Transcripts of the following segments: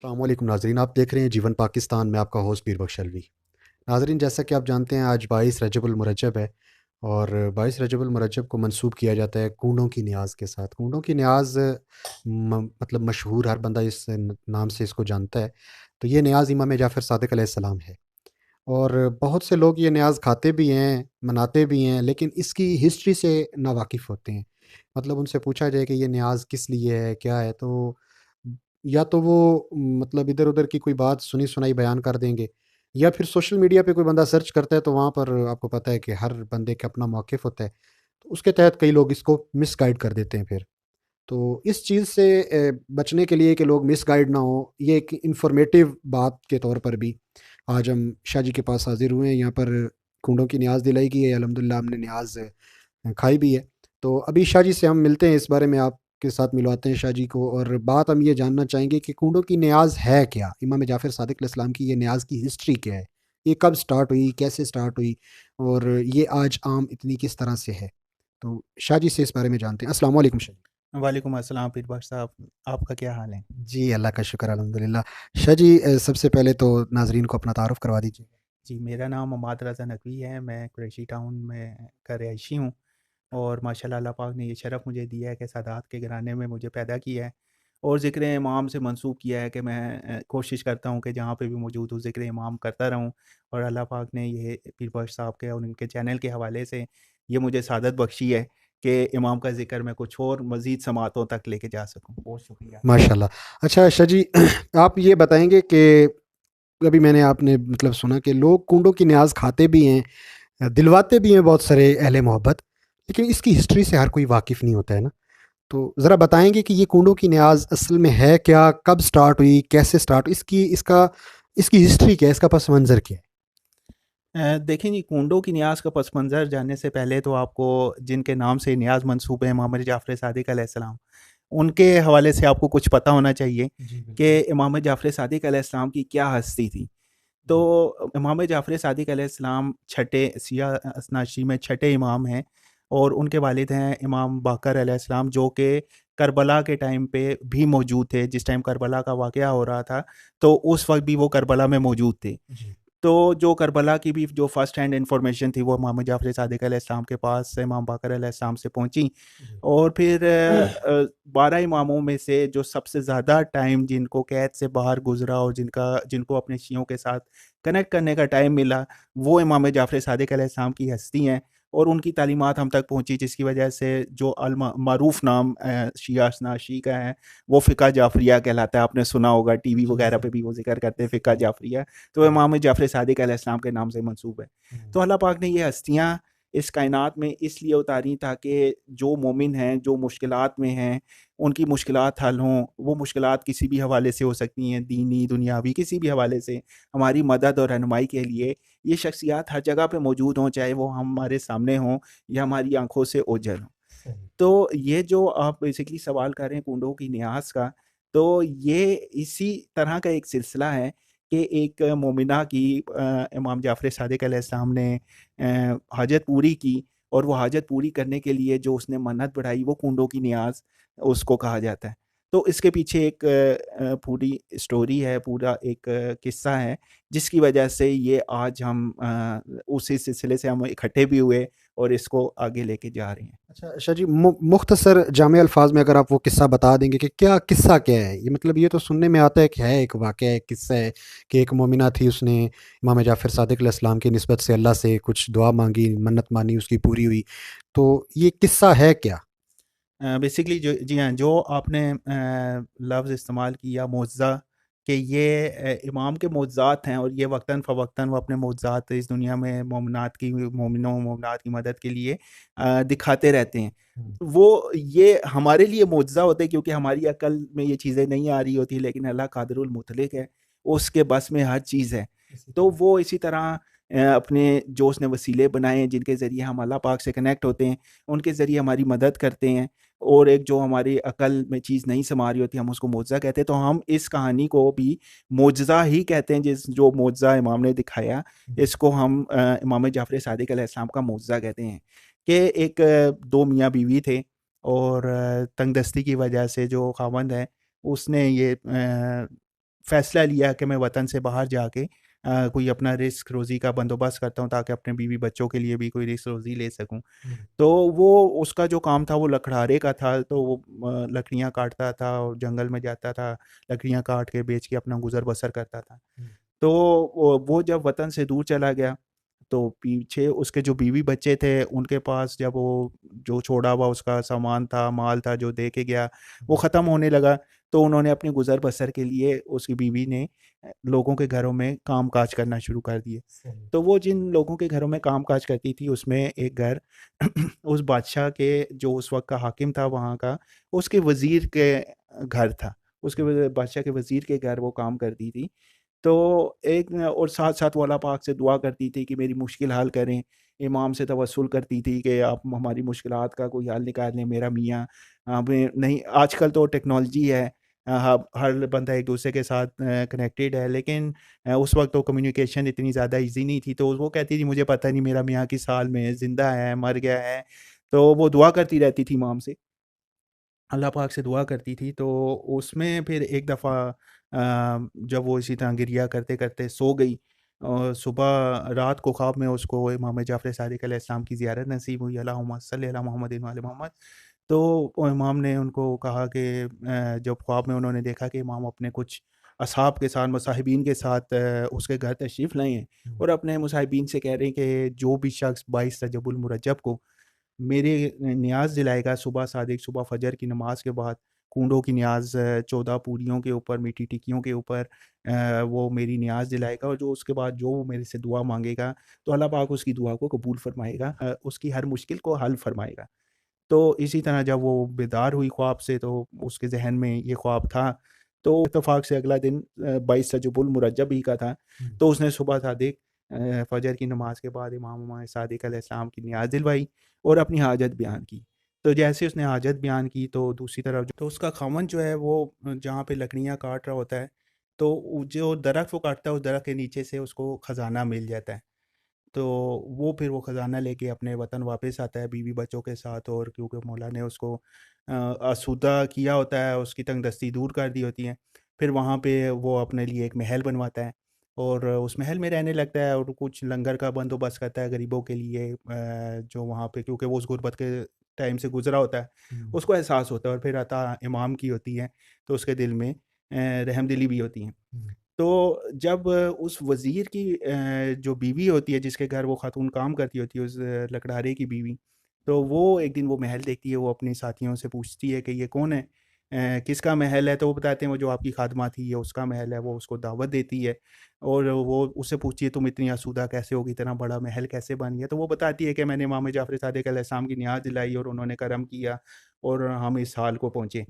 अस्सलाम वालेकुम नाज़रीन, आप देख रहे हैं जीवन पाकिस्तान में आपका होस्ट बीर बख्श अलवी। नाज़रीन, जैसा कि आप जानते हैं आज 22 रजबुल मुरज्जब है और 22 रजबुल मुरज्जब को मंसूब किया जाता है कूडों की न्याज़ के साथ। कूडों की न्याज़ मतलब मशहूर, हर बंदा इस नाम से इसको जानता है। तो ये न्याज़ इमाम जाफ़र सादिक अलैहिस्सलाम है और बहुत से लोग ये न्याज़ खाते भी हैं, मनाते भी हैं, लेकिन इसकी हिस्ट्री से नावाकिफ़ होते हैं। मतलब उनसे पूछा जाए कि ये न्याज़ किस लिए है, क्या है, तो या तो वो मतलब इधर-उधर की कोई बात सुनी-सुनाई बयान कर देंगे, या फिर सोशल मीडिया पे कोई बंदा सर्च करता है तो वहाँ पर आपको पता है कि हर बंदे का अपना मौक़िफ़ होता है। तो उसके तहत कई लोग इसको मिसगाइड कर देते हैं फिर। तो इस चीज़ से बचने के लिए कि लोग मिसगाइड ना हों, ये एक इन्फॉर्मेटिव बात के तौर पर भी आज हम शाह जी के पास हाज़िर हुए हैं। यहाँ पर कूडों की न्याज़ दिलाई गई है, अल्हम्दुलिल्लाह हमने न्याज़ खाई भी है। तो अभी शाह जी से हम मिलते हैं, इस बारे में आपके साथ मिलवाते हैं शाह जी को, और बात हम ये जानना चाहेंगे कि कूडों की न्याज़ है क्या? इमाम जाफ़र सादिक अलैहिस्सलाम की ये न्याज़ की हिस्ट्री क्या है? ये कब स्टार्ट हुई, कैसे स्टार्ट हुई और ये आज आम इतनी किस तरह से है? तो शाह जी से इस बारे में जानते हैं। अस्सलाम वालेकुम शाह जी। वालेकुम अस्सलाम पीर बख्श साहब, आपका क्या हाल है? जी, अल्लाह का शुक्र अल्हम्दुलिल्लाह। शाह जी, सबसे पहले तो नाज़रीन को अपना तारुफ़ करवा दीजिए। जी, मेरा नाम अमाद रज़ा नकवी है, मैं कुरैशी टाउन में का रहायशी हूँ और माशाल्लाह अल्लाह पाक ने ये शरफ़ मुझे दिया है कि सादात के घराने में मुझे पैदा किया है और ज़िक्र इमाम से मंसूब किया है कि मैं कोशिश करता हूँ कि जहाँ पे भी मौजूद हूँ ज़िक्र इमाम करता रहूँ और अल्लाह पाक ने ये पीर बख्श साहब के और उनके चैनल के हवाले से ये मुझे सादत बख्शी है कि इमाम का ज़िक्र मैं कुछ और मज़ीद समातों तक लेके जा सकूँ। बहुत शुक्रिया। माशाल्लाह। अच्छा शाह जी, आप ये बताएँगे कि अभी मैंने आपने मतलब सुना कि लोग कूडों की न्याज़ खाते भी हैं, दिलवाते भी हैं बहुत सारे अहले मोहब्बत, लेकिन इसकी हिस्ट्री से हर कोई वाकिफ़ नहीं होता है ना। तो ज़रा बताएँगे कि ये कूडों की न्याज़ असल में है क्या? कब स्टार्ट हुई? कैसे स्टार्ट हुई? इसकी हिस्ट्री क्या है? इसका पस मंज़र क्या है? देखें जी, कूंडों की न्याज़ का पस मंज़र जानने से पहले तो आपको जिनके नाम से न्याज़ मंसूब है इमाम जाफ़र सादिक अलैहिस्सलाम, उनके हवाले से आपको कुछ पता होना चाहिए जी, कि बिल्कुल। इमाम जाफ़र सादिक अलैहिस्सलाम की क्या हस्ती थी। जी। तो इमाम जाफ़र सादिक अलैहिस्सलाम छठे शिया असनाशी में छठे इमाम हैं और उनके वालिद हैं इमाम बाकर अलैहिस्सलाम, जो कि करबला के टाइम पे भी मौजूद थे। जिस टाइम करबला का वाक़या हो रहा था, तो उस वक़्त भी वो करबला में मौजूद थे। जी। तो जो करबला की भी जो फर्स्ट हैंड इन्फॉर्मेशन थी वो इमाम जाफ़र सादिक अलैहिस्सलाम के पास इमाम बाकर अलैहिस्सलाम से पहुँची जी। और फिर 12 इमामों में से जो सबसे ज़्यादा टाइम जिनको कैद से बाहर गुज़रा और जिनको अपने शियों के साथ कनेक्ट करने का टाइम मिला, वो इमाम जाफ़र सादिक अलैहिस्सलाम की हस्ती हैं और उनकी तालीमात हम तक पहुँची, जिसकी वजह से जो मारूफ़ नाम शिया असनाशी का है, वो फ़िक़्ह जाफ़रिया कहलाता है। आपने सुना होगा, टीवी जी, वगैरह जी। पे भी वो ज़िक्र करते हैं फ़िक़्ह जी। जाफ़रिया। तो जी। इमाम जाफ़र सादिक अलैहिस्सलाम के नाम से मंसूब है। हुँ। तो अल्लाह पाक ने ये हस्तियाँ इस कायनात में इसलिए उतारी ताकि जो मोमिन हैं, जो मुश्किलात में हैं, उनकी मुश्किलात हल हों। वो मुश्किलात किसी भी हवाले से हो सकती हैं, दीनी, दुनियावी, किसी भी हवाले से। हमारी मदद और रहनुमाई के लिए ये शख्सियात हर जगह पे मौजूद हों, चाहे वो हमारे सामने हों या हमारी आँखों से ओझल हों। सही। तो ये जो आप बेसिकली सवाल कर रहे हैं कूंडों की न्यास का, तो ये इसी तरह का एक सिलसिला है कि एक मोमिना की इमाम जाफ़र सादिक अलैहिस्सलाम ने हाजत पूरी की और वो हाजत पूरी करने के लिए जो उसने मन्नत बढ़ाई, वो कूंडों की न्यास उसको कहा जाता है। तो इसके पीछे एक पूरी स्टोरी है, पूरा एक किस्सा है, जिसकी वजह से ये आज हम उसी सिलसिले से हम इकट्ठे भी हुए और इसको आगे लेके जा रहे हैं। अच्छा शाह जी, मुख्तसर जामे अल्फाज में अगर आप वो किस्सा बता देंगे कि क्या किस्सा क्या है? ये मतलब ये तो सुनने में आता है कि है एक वाक़या, एक किस्सा है कि एक मोमिना थी, उसने इमाम जाफ़र सादिक अलैहिस्सलाम की निस्बत से अल्लाह से कुछ दुआ माँगी, मन्नत मानी, उसकी पूरी हुई। तो ये किस्सा है क्या? बेसिकली जो जी हाँ, जो आपने लफ्ज़ इस्तेमाल किया मुअज़्ज़ा, कि ये इमाम के मुअज़्ज़ात हैं और ये वक़्तन फ़वक़्तन वो अपने मुअज़्ज़ात इस दुनिया में मोमिनों मोमिनात की मदद के लिए दिखाते रहते हैं। हुँ। वो ये हमारे लिए मुअज़्ज़ा होते हैं क्योंकि हमारी अक़ल में ये चीज़ें नहीं आ रही होती, लेकिन अल्लाह क़ादिरुल मुतलक़ है, उसके बस में हर चीज़ है। इसी तो तरह। वो इसी तरह अपने जो उसने वसीले बनाए हैं जिनके ज़रिए हम अल्लाह पाक से कनेक्ट होते हैं, उनके ज़रिए हमारी मदद करते हैं और एक जो हमारी अक़ल में चीज़ नहीं समा रही होती, हम उसको मुअज़्ज़ा कहते हैं। तो हम इस कहानी को भी मुअज़्ज़ा ही कहते हैं, जो मुअज़्ज़ा इमाम ने दिखाया, हुँ। इसको हम इमाम जाफ़र सादिक अलैहिस्सलाम का मुअज़्ज़ा कहते हैं। कि एक 2 मियाँ-बीवी थे और तंगदस्ती की वजह से जो ख़ावंद है, उसने ये फ़ैसला लिया कि मैं वतन से बाहर जाके कोई अपना रिस्क रोज़ी का बंदोबस्त करता हूँ ताकि अपने बीवी बच्चों के लिए भी कोई रिस्क रोज़ी ले सकूँ। हुँ। तो वो उसका जो काम था वो लकड़हारे का था, तो वो लकड़ियाँ काटता था और जंगल में जाता था, लकड़ियाँ काट के बेच के अपना गुज़र-बसर करता था। हुँ। तो वो जब वतन से दूर चला गया, तो पीछे उसके जो बीवी बच्चे थे, उनके पास जब वो जो छोड़ा हुआ उसका सामान था, माल था जो दे के गया, वो जी। ख़त्म होने लगा, तो उन्होंने अपनी गुज़र-बसर के लिए उसकी बीवी ने लोगों के घरों में काम-काज करना शुरू कर दिए। सही। तो वो जिन लोगों के घरों में काम-काज करती थी, उसमें एक घर उस बादशाह के जो उस वक़्त का हाकिम था वहाँ का, उसके वज़ीर के घर था। उसके बादशाह के वज़ीर के घर वो काम करती थी। तो एक और साथ-साथ वो अल्लाह पाक से दुआ करती थी कि मेरी मुश्किल हल करें। इमाम से तवस्सुल करती थी कि आप हमारी मुश्किलात का कोई हल निकाल लें मेरा मियाँ। हमें नहीं आजकल तो टेक्नोलॉजी है। हर बंदा एक-दूसरे के साथ कनेक्टेड है, लेकिन उस वक़्त तो कम्युनिकेशन इतनी ज़्यादा ईज़ी नहीं थी, तो वो कहती थी मुझे पता नहीं मेरा मियाँ किस हाल में है, ज़िंदा है, मर गया है। तो वो दुआ करती रहती थी इमाम से। अल्लाह पाक से दुआ करती थी, तो उसमें फिर एक दफ़ा जब वो इसी तरह गिरिया करते-करते सो गई और सुबह रात को ख्वाब में उसको इमाम जाफ़र सादिक अलैहिस्सलाम की ज़ियारत नसीब हुई, अल्लाहुम्मा सल्लि अला मुहम्मदिन व आले मोहम्मद। तो वो इमाम ने उनको कहा कि जब ख्वाब में उन्होंने देखा कि इमाम अपने कुछ असहाब के साथ, मुसाहिबीन के साथ उसके घर तशरीफ़ लाए हैं हुँ। और अपने मुसाहिबीन से कह रहे हैं कि जो भी शख्स 22 रजबुल मुरज्जब को मेरे नियाज़ दिलाएगा सुबह सादिक, सुबह फ़जर की नमाज़ के बाद कूँडों की नियाज़ 14 पूरियों के ऊपर, मीठी टिक्कियों के ऊपर वो मेरी नियाज़ दिलाएगा और जो उसके बाद जो वो मेरे से दुआ माँगेगा, तो अल्लाह पाक उसकी दुआ को कबूल फ़रमाएगा, उसकी हर मुश्किल को हल फ़रमाएगा। तो इसी तरह जब वो बेदार हुई ख्वाब से, तो उसके ज़हन में ये ख्वाब था, तो इत्तेफ़ाक से अगला दिन 22 रजबुल मुरज्जब ही का था। हुँ। तो उसने सुबह सादिक फ़जर की नमाज़ के बाद इमाम सादिक अलैहिस्सलाम की नियाज़ दिलवाई और अपनी हाजत बयान की। तो जैसे उसने हाजत बयान की, तो दूसरी तरफ तो उसका ख़ावंद जो है वो जहाँ पे लकड़ियाँ काट रहा होता है, तो जो दरख़्त वो काटता है उस दरख़्त के नीचे से उसको ख़ज़ाना मिल जाता है। तो वो फिर वो ख़ज़ाना लेके अपने वतन वापस आता है बीवी बच्चों के साथ, और क्योंकि मौला ने उसको आसूदा किया होता है, उसकी तंगदस्ती दूर कर दी होती है। फिर वहाँ पे वो अपने लिए एक महल बनवाता है और उस महल में रहने लगता है और कुछ लंगर का बंदोबस्त करता है गरीबों के लिए, जो वहाँ पे क्योंकि वो उस गुर्बत के टाइम से गुज़रा होता है, हुँ। उसको एहसास होता है और फिर अता इमाम की होती है, तो उसके दिल में रहमदिली भी होती है। हुँ। तो जब उस वज़ीर की जो बीवी होती है, जिसके घर वो खातून काम करती होती है, उस लकड़हारे की बीवी, तो वो एक दिन वो महल देखती है, वो अपने साथियों से पूछती है कि ये कौन है? किसका महल है? तो वो बताते हैं वो जो आपकी खादमा थी, ये उसका महल है। वो उसको दावत देती है और वो उससे पूछती है तुम इतनी आसूदा कैसे हो गई? इतना बड़ा महल कैसे बन गया? तो वो बताती है कि मैंने इमाम जाफ़र सादिक अलैहिस्सलाम की नियाज़ दिलाई और उन्होंने करम किया और हम इस हाल को पहुँचे।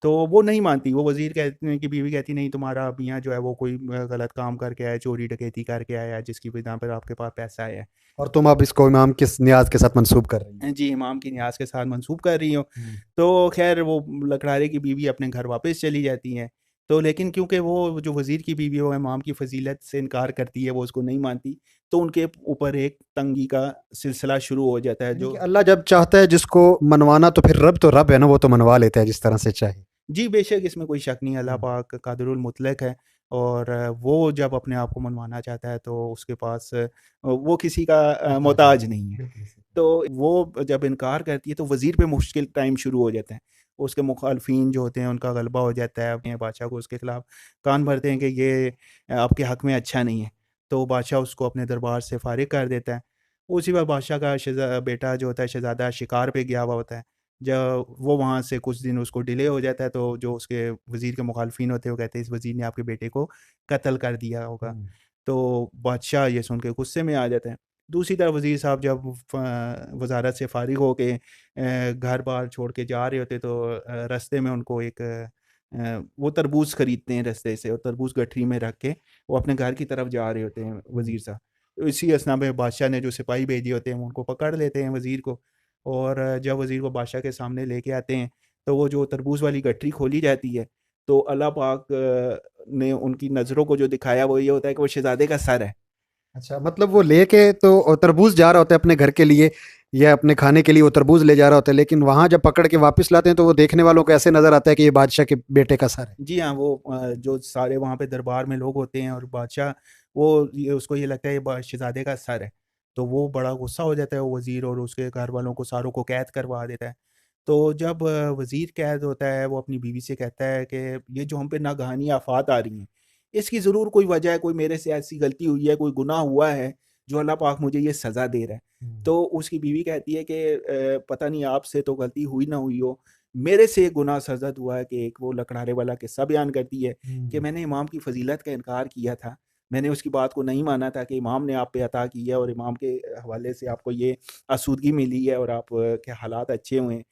तो वो नहीं मानती, वो वज़ीर कहते की बीवी कहती नहीं, तुम्हारा मियाँ जो है वो कोई गलत काम करके आया है, चोरी डकैती करके आया है, जिसकी बिना पर आपके पास पैसा है। और तुम अब इसको इमाम किस नियाज़ के साथ मंसूब कर रही हो? जी, इमाम की नियाज़ के साथ मंसूब कर रही हो। हुँ। तो ख़ैर वो लकड़हारे की बीवी अपने घर वापस चली जाती हैं। तो लेकिन क्योंकि वो जो वज़ीर की बीवी है वो इमाम की फ़ज़ीलत से इनकार करती है, वो उसको नहीं मानती, तो उनके ऊपर एक तंगी का सिलसिला शुरू हो जाता है यानी कि जो अल्लाह जब चाहता है जिसको मनवाना, तो फिर रब तो रब है ना, वो तो मनवा लेता है जिस तरह से चाहे। जी, बेशक इसमें कोई शक नहीं, अल्लाह हुँ। पाक कादिरुल मुतलक है और वो जब अपने आप को मनवाना चाहता है तो उसके पास वो किसी का मोहताज नहीं मोहताज है। नहीं है। बिल्कुल सही। तो वो जब इनकार करती है तो वज़ीर पे मुश्किल टाइम शुरू हो जाता है। उसके मुख़ालफ़िन जो होते हैं उनका गलबा हो जाता है, अपने बादशाह को उसके खिलाफ़ कान भरते हैं कि ये आपके हक़ में अच्छा नहीं है। तो बादशाह उसको अपने दरबार से फ़ारिग कर देता है। उसी वक़्त बादशाह का बेटा जो होता है शहज़ादा शिकार पे गया हुआ होता है। जब वो वहाँ से कुछ दिन उसको डिले हो जाता है, तो जो उसके वज़ीर के मुख़ालफ़िन होते हैं वो कहते हैं इस वज़ीर ने आपके बेटे को कत्ल कर दिया होगा। हुँ। तो बादशाह ये सुन के गुस्से में आ जाता है। दूसरी तरफ वज़ीर साहब जब वज़ारत से फ़ारिग होके घर-बार छोड़ के जा रहे होते, तो रास्ते में उनको एक वो तरबूज़ खरीदते हैं रास्ते से और तरबूज़ गठरी में रख के वो अपने घर की तरफ जा रहे होते हैं हुँ। वज़ीर साहब। तो इसी अथना में बादशाह ने जो सिपाही भेजे होते हैं वो उनको पकड़ लेते हैं वज़ीर को और जब वज़ीर को बादशाह के सामने लेके आते हैं, तो वो जो तरबूज़ वाली गठरी खोली जाती है, तो अल्लाह पाक ने उनकी नज़रों को जो दिखाया वो ये होता है कि वो शहज़ादे का सर है। अच्छा, मतलब वो लेके तो तरबूज़ जा रहा होता है अपने घर के लिए, या अपने खाने के लिए वो तरबूज ले जा रहा होता है, लेकिन वहाँ जब पकड़ के वापस लाते हैं तो वो देखने वालों को ऐसे नज़र आता है कि ये बादशाह के बेटे का सर है। जी हाँ, वो जो सारे वहाँ पे दरबार में लोग होते हैं और बादशाह, वो ये उसको ये लगता है ये शहजादे का सर है। तो वो बड़ा गुस्सा हो जाता है, वो वज़ीर और उसके घर वालों को सारों को कैद करवा देता है। तो जब वज़ीर कैद होता है, वो अपनी बीवी से कहता है कि ये जो हम पे नागहानी आफ़ात आ रही हैं, इसकी ज़रूर कोई वजह है, कोई मेरे से ऐसी गलती हुई है, कोई गुनाह हुआ है, जो अल्लाह पाक मुझे ये सज़ा दे रहा है। हुँ, तो उसकी बीवी कहती है कि पता नहीं आपसे तो गलती हुई ना हुई हो, मेरे से एक गुनाह सरज़द हुआ है कि एक वो लकड़हारे वाला किस्सा बयान करती है कि हुँ, मैंने इमाम की फ़ज़ीलत का इनकार किया था। मैंने उसकी बात को नहीं माना था कि इमाम ने आप पे अता की है और इमाम के हवाले से आपको ये आसूदगी मिली है और आप के हालात अच्छे हुए हैं।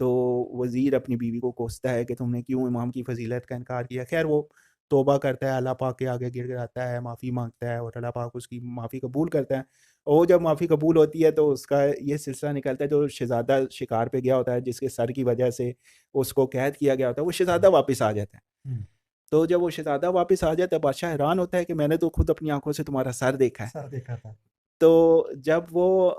तो वज़ीर अपनी बीवी को कोसता है कि तुमने क्यों इमाम की फ़ज़ीलत का इनकार किया? ख़ैर वो तौबा करता है, अल्लाह पाक के आगे गिड़गिड़ाता है, माफ़ी माँगता है और अल्लाह पाक उसकी माफ़ी कबूल करता है। और वो जब माफ़ी कबूल होती है तो उसका ये सिलसिला निकलता है, जो शहज़ादा शिकार पे गया होता है जिसके सर की वजह से उसको कैद किया गया होता है, वो शहज़ादा वापस आ जाता है। हुँ। तो जब वो शहज़ादा वापस आ जाता है, बादशाह हैरान होता है कि मैंने तो खुद अपनी आँखों से तुम्हारा सर देखा है। सर देखा था। तो जब वो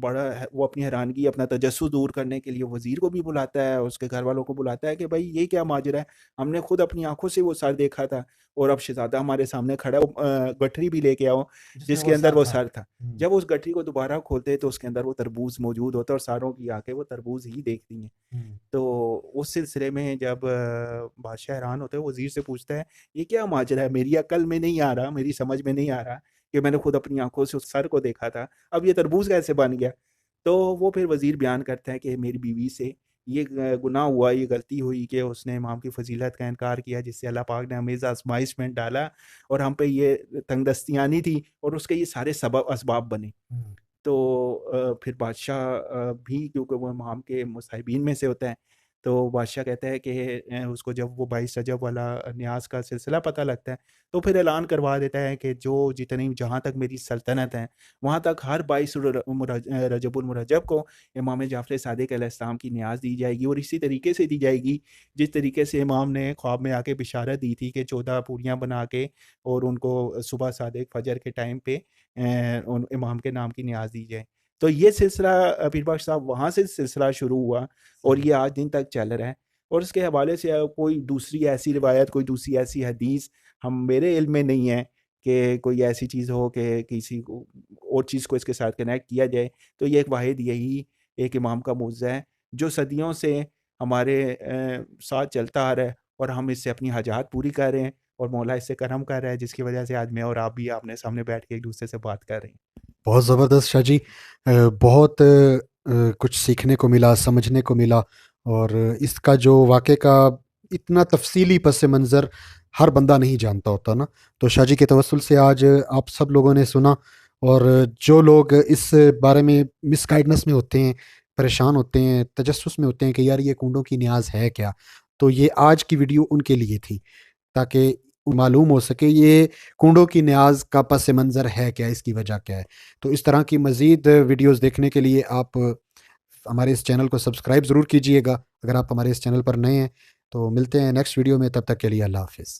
बड़ा है, वो अपनी हैरानगी, अपना तजस्सुस दूर करने के लिए वज़ीर को भी बुलाता है, उसके घरवालों को बुलाता है कि भई ये क्या माजरा है? हमने खुद अपनी आँखों से वो सर देखा था और अब शहज़ादा हमारे सामने खड़ा है, वो गठरी भी लेके आओ जिसमें जिसके वो अंदर सर वो था। सर था। हुँ, जब उस गठरी को दोबारा खोलते हैं तो उसके अंदर वो तरबूज़ मौजूद होता है और सारों की आँखें वो तरबूज़ ही देखती हैं। हुँ, तो उस सिलसिले में जब बादशाह हैरान होता है, वज़ीर से पूछता है, "ये क्या माजरा है? मेरी अक्ल में नहीं आ रहा, मेरी समझ में नहीं आ रहा कि मैंने खुद अपनी आँखों से उस सर को देखा था, अब ये तरबूज़ कैसे बन गया?" तो वो फिर वज़ीर बयान करता है कि मेरी बीवी से ये गुनाह हुआ, ये गलती हुई कि उसने इमाम की फ़ज़ीलत का इनकार किया, जिससे अल्लाह पाक ने हमें इस आज़माइश में डाला और हम पे ये तंगदस्ती आनी थी और उसके ये सारे सबब असबाब बने। हुँ। तो फिर बादशाह भी, क्योंकि वो इमाम के मुसाहिबीन में से होता है, तो बादशाह कहता है कि उसको जब वो 22 रजब वाला न्यास का सिलसिला पता लगता है, तो फिर ऐलान करवा देता है कि जो जितनी जहाँ तक मेरी सल्तनत है, वहाँ तक हर 22 रजबुल मुरज्जब को इमाम जाफ़र सादिक अलैहिस्सलाम की न्याज़ दी जाएगी और इसी तरीके से दी जाएगी, जिस तरीके से इमाम ने ख्वाब में आके बिशारत दी थी कि 14 पूरियाँ बना के और उनको सुबह सादिक फजर के टाइम पे उन इमाम के नाम की नियाज़ दी जाए। तो ये सिलसिला पीर बख्श साहब वहाँ से सिलसिला शुरू हुआ और सही। ये आज दिन तक चल रहा है और इसके हवाले से कोई दूसरी ऐसी रिवायत, कोई दूसरी ऐसी हदीस हम मेरे इल्म में नहीं है कि कोई ऐसी चीज़ हो कि किसी को और चीज़ को इसके साथ कनेक्ट किया जाए। तो ये एक वाहिद यही एक इमाम का मुअज़्ज़ा है, जो सदियों से हमारे साथ चलता आ रहा है और हम इससे अपनी हाजात पूरी कर रहे हैं और मौला इससे करम कर रहा है, जिसकी वजह से आज मैं और आप भी आमने-सामने बैठ के एक-दूसरे से बात कर रहे हैं। बहुत ज़बरदस्त शाह जी। बहुत कुछ सीखने को मिला, समझने को मिला और इसका जो वाक़ये का इतना तफ़सीली पस मंज़र हर बंदा नहीं जानता होता ना। तो शाह जी के तवस्सुल से आज आप सब लोगों ने सुना और जो लोग इस बारे में मिसगाइडेंस में होते हैं, परेशान होते हैं, तजस्सुस में होते हैं कि यार ये कूडों की नियाज़ है क्या? तो ये आज की वीडियो उनके लिए थी। ताकि मालूम हो सके ये कूडों की न्याज़ का पस मंज़र है क्या, इसकी वजह क्या है। तो इस तरह की मज़ीद वीडियोज़ देखने के लिए आप हमारे इस चैनल को सब्सक्राइब ज़रूर कीजिएगा, अगर आप हमारे इस चैनल पर नए हैं। तो मिलते हैं नेक्स्ट वीडियो में, तब तक के लिए अल्लाह हाफ़िज़।